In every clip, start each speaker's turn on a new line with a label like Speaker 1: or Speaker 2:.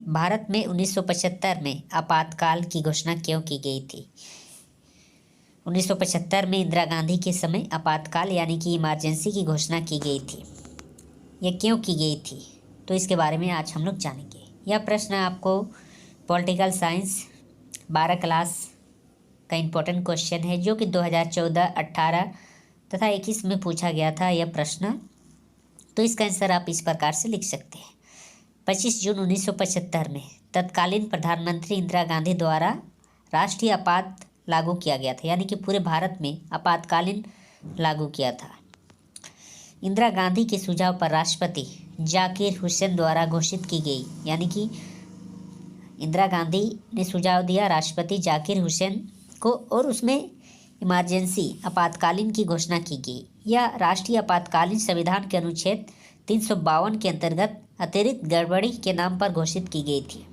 Speaker 1: भारत में 1975 में आपातकाल की घोषणा क्यों की गई थी? 1975 में इंदिरा गांधी के समय आपातकाल यानी कि इमरजेंसी की घोषणा की गई थी। यह क्यों की गई थी, तो इसके बारे में आज हम लोग जानेंगे। यह प्रश्न आपको पॉलिटिकल साइंस 12 क्लास का इम्पोर्टेंट क्वेश्चन है, जो कि 2014, 18 तथा 21 में पूछा गया था यह प्रश्न। तो इसका आंसर आप इस प्रकार से लिख सकते हैं। 25 जून 1975 में तत्कालीन प्रधानमंत्री इंदिरा गांधी द्वारा राष्ट्रीय आपात लागू किया गया था, यानी कि पूरे भारत में आपातकालीन लागू किया था। इंदिरा गांधी के सुझाव पर राष्ट्रपति जाकिर हुसैन द्वारा घोषित की गई, यानी कि इंदिरा गांधी ने सुझाव दिया राष्ट्रपति जाकिर हुसैन को, और उसमें इमरजेंसी आपातकालीन की घोषणा की गई। यह राष्ट्रीय आपातकालीन संविधान के अनुच्छेद 352 के अंतर्गत अतिरिक्त गड़बड़ी के नाम पर घोषित की गई थी।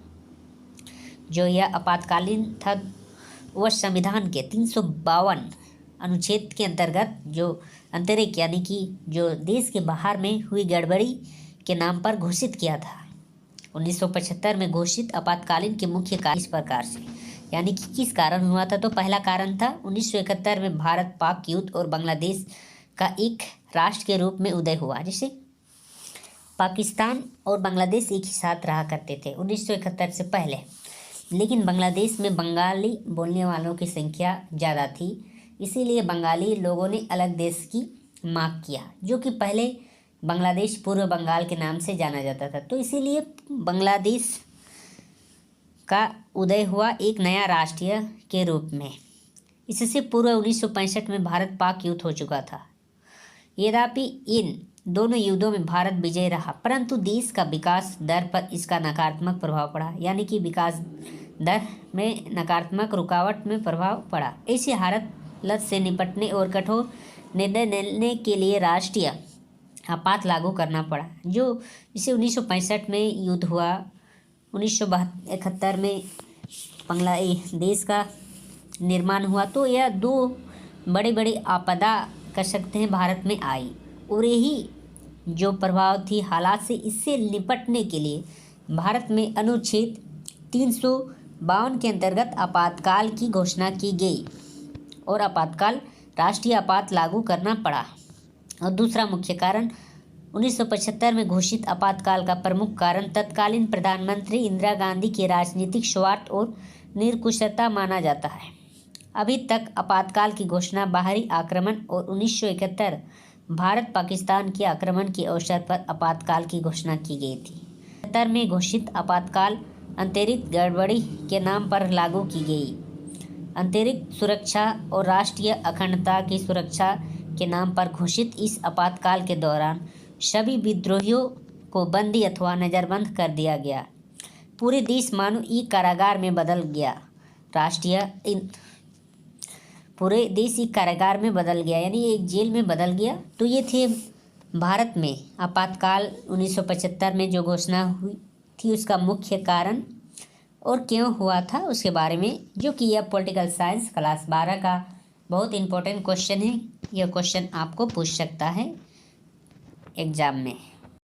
Speaker 1: जो यह आपातकालीन था वह संविधान के 352 अनुच्छेद के अंतर्गत जो अतिरिक्त यानी कि जो देश के बाहर में हुई गड़बड़ी के नाम पर घोषित किया था। 1975 में घोषित आपातकालीन के मुख्य कारण इस प्रकार से, यानी कि किस कारण हुआ था। तो पहला कारण था 1971 में भारत पाक युद्ध और बांग्लादेश का एक राष्ट्र के रूप में उदय हुआ। जैसे पाकिस्तान और बांग्लादेश एक ही साथ रहा करते थे 1971 से पहले, लेकिन बांग्लादेश में बंगाली बोलने वालों की संख्या ज़्यादा थी, इसीलिए बंगाली लोगों ने अलग देश की मांग किया, जो कि पहले बांग्लादेश पूर्व बंगाल के नाम से जाना जाता था। तो इसीलिए बांग्लादेश का उदय हुआ एक नया राष्ट्रीय के रूप में। इससे पूर्व 1965 में भारत पाक युद्ध हो चुका था। यद्यपि इन दोनों युद्धों में भारत विजयी रहा, परंतु देश का विकास दर पर इसका नकारात्मक प्रभाव पड़ा, यानी कि विकास दर में नकारात्मक रुकावट में प्रभाव पड़ा। ऐसी हालत से निपटने और कठोर निर्णय लेने के लिए राष्ट्रीय आपात लागू करना पड़ा, जो इसे 1965 में युद्ध हुआ। 1971 में बांग्लादेश का निर्माण हुआ। तो यह दो बड़े बड़े आपदा कर सकते हैं भारत में आई, और यही जो प्रभाव थी हालात से, इससे निपटने के लिए भारत में अनुच्छेद 352 के अंतर्गत आपातकाल की घोषणा की गई और आपातकाल राष्ट्रीय आपात लागू करना पड़ा। और दूसरा मुख्य कारण 1975 में घोषित आपातकाल का प्रमुख कारण तत्कालीन प्रधानमंत्री इंदिरा गांधी के राजनीतिक स्वार्थ और निरंकुशता माना जाता है। अभी तक आपातकाल की घोषणा बाहरी आक्रमण और 1971 भारत पाकिस्तान के आक्रमण के अवसर पर आपातकाल की घोषणा की गई थी। 1970 में घोषित आपातकाल अतिरिक्त गड़बड़ी के नाम पर लागू की गई। अतिरिक्त सुरक्षा और राष्ट्रीय अखंडता की सुरक्षा के नाम पर घोषित इस आपातकाल के दौरान सभी विद्रोहियों को बंदी अथवा नज़रबंद कर दिया गया। पूरे देश मानो एक कारागार में बदल गया। पूरे देश एक कारागार में बदल गया, यानी एक जेल में बदल गया। तो ये थे भारत में आपातकाल 1975 में जो घोषणा हुई थी उसका मुख्य कारण और क्यों हुआ था उसके बारे में, जो कि यह पॉलिटिकल साइंस क्लास 12 का बहुत इम्पोर्टेंट क्वेश्चन है। यह क्वेश्चन आपको पूछ सकता है एग्जाम में।